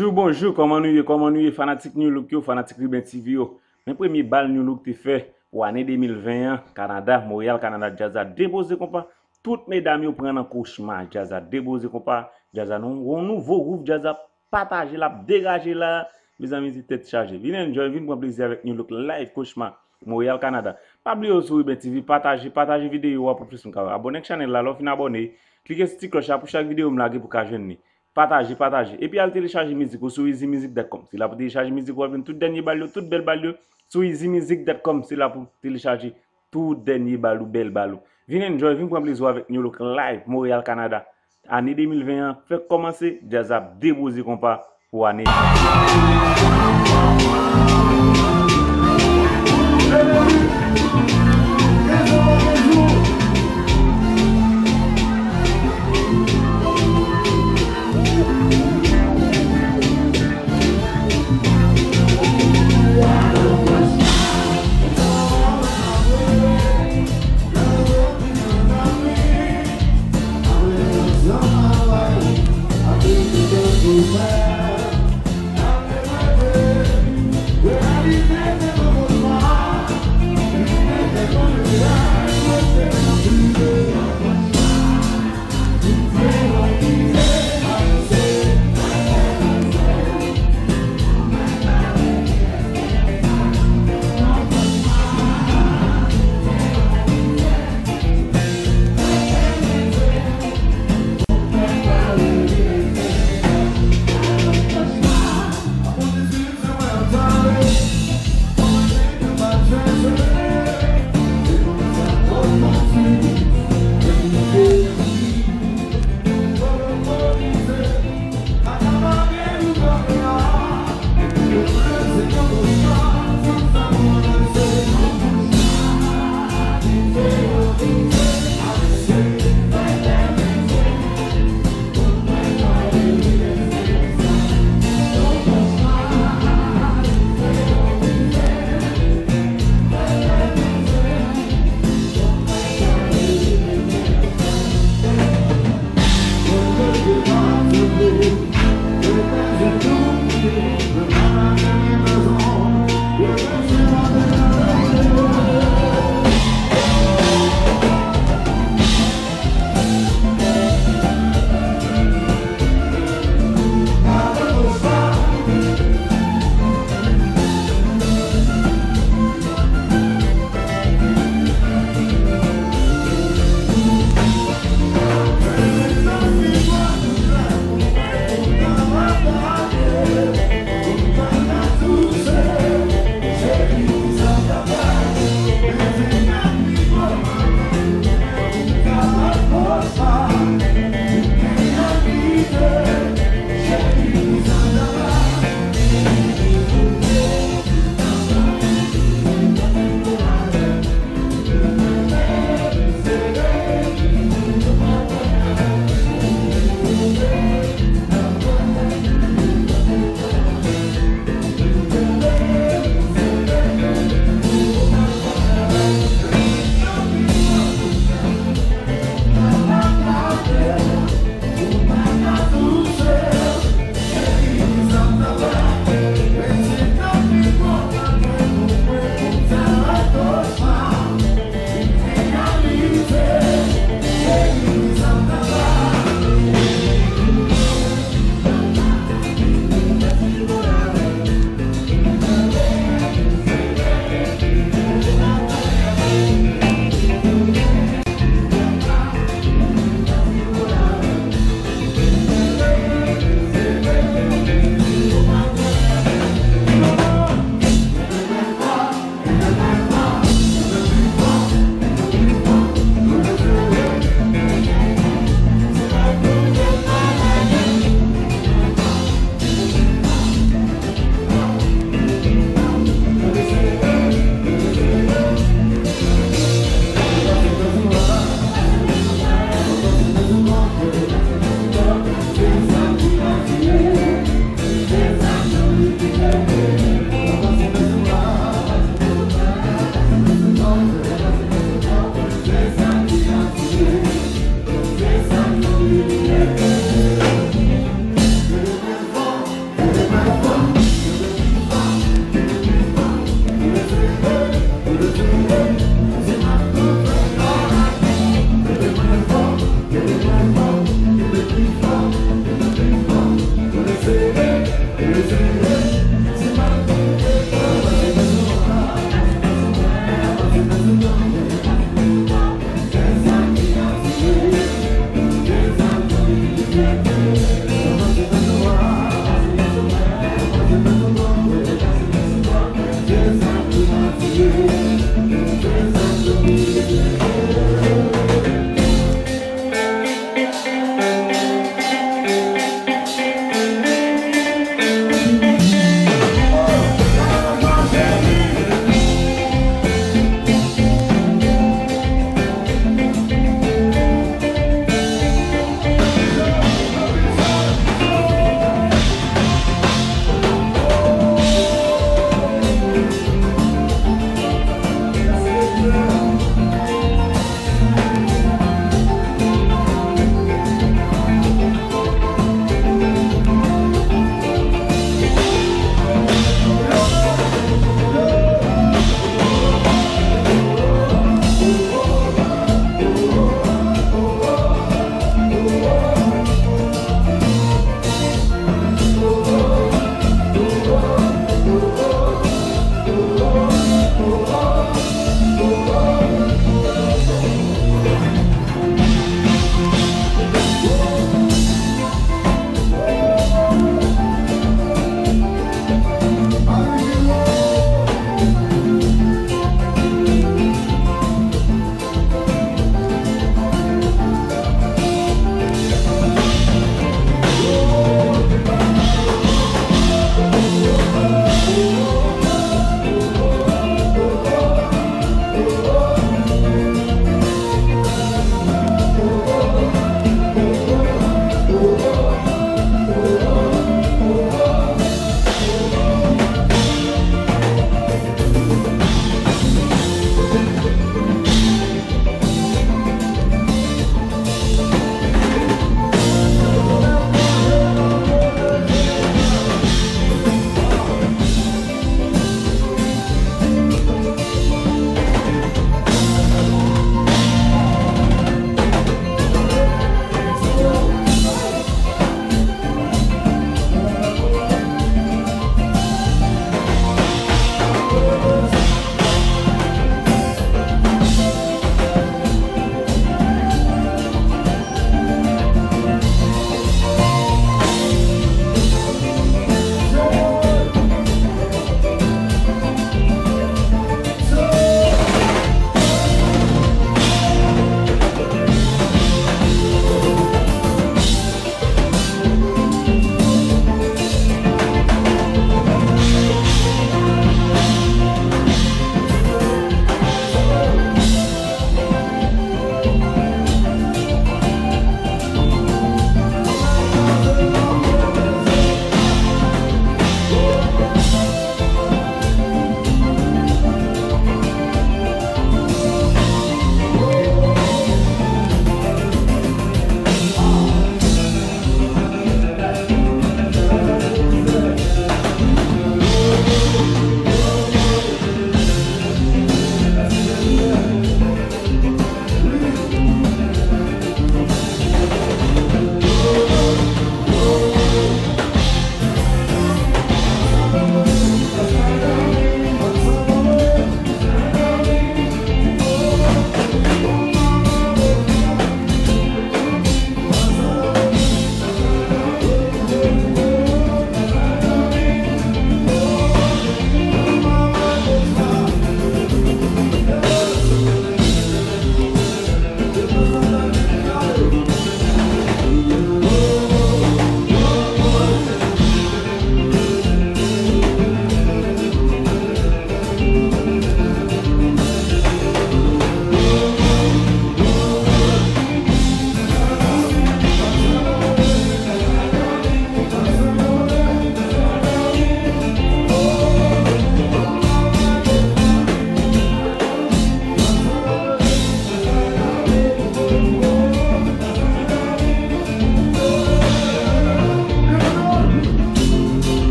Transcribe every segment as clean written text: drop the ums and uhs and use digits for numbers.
Bonjour, comment nous, fanatique New Look, fanatique Rubain TV. Mes premiers balles New Look te fait pour l'année 2021, Canada, Montreal, Canada, Jazz a déposé compas. Toutes mesdames prennent un Cauchemar, Jazz a déposé compas. Jazz a un nouveau groupe, Jazz a partagé là, dégagé là. Mes amis, c'est tête chargée. Venez prendre plaisir avec New Look live, Cauchemar, Montreal, Canada. Pas oublier sur Rubain TV, partager vidéo pour plus. Abonnez à la chaîne là, l'offre abonner. Cliquez sur le cloche pour chaque vidéo me laguer pour qu'à jeune. Partager. Et puis, à télécharger musique sur easymusic.com. C'est là pour télécharger musique, vous avez tout dernier balio, toute belle balio sur easymusic.com. C'est là pour télécharger tout dernier balou, belle balou. Venez enjoy, venez prendre plaisir avec New Look Live, Montréal, Canada. Année 2021, fait commencer, Jazz a déposé compas pour année.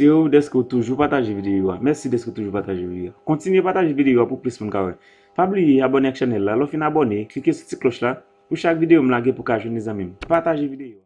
merci d'être toujours partager vidéo. Merci d'être toujours partager vidéo. Continuez à partager vidéo pour plus de monde. Pas oublier abonner à la chaîne là. Lorsque vous abonnez, cliquez sur cette cloche là pour chaque vidéo me pour que les amis. Partagez vidéo.